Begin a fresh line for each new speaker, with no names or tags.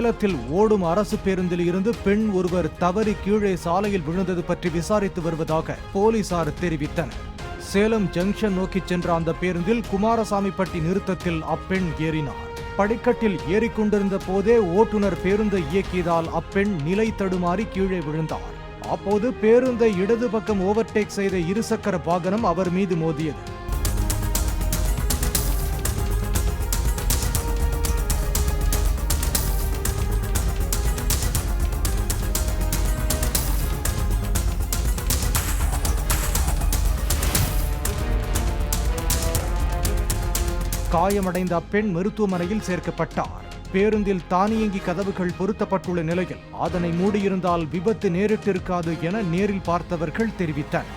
சேலத்தில் ஓடும் அரசு பேருந்தில் இருந்து பெண் ஒருவர் தவறி கீழே சாலையில் விழுந்தது பற்றி விசாரித்து வருவதாக போலீசார் தெரிவித்தனர். சேலம் ஜங்ஷன் நோக்கி சென்ற அந்த பேருந்தில் குமாரசாமிப்பட்டி நிறுத்தத்தில் அப்பெண் ஏறினார். படிக்கட்டில் ஏறிக்கொண்டிருந்த போதே ஓட்டுநர் பேருந்தை இயக்கியதால் அப்பெண் நிலை தடுமாறி கீழே விழுந்தார். அப்போது பேருந்தை இடது பக்கம் ஓவர்டேக் செய்த இருசக்கர வாகனம் அவர் மீது மோதியது. காயமடைந்த அப்பெண் மருத்துவமனையில் சேர்க்கப்பட்டார். பேருந்தில் தானியங்கி கதவுகள் பொருத்தப்பட்டுள்ள நிலையில் அதனை மூடியிருந்தால் விபத்து நேரிட்டிருக்காது என நேரில் பார்த்தவர்கள் தெரிவித்தனர்.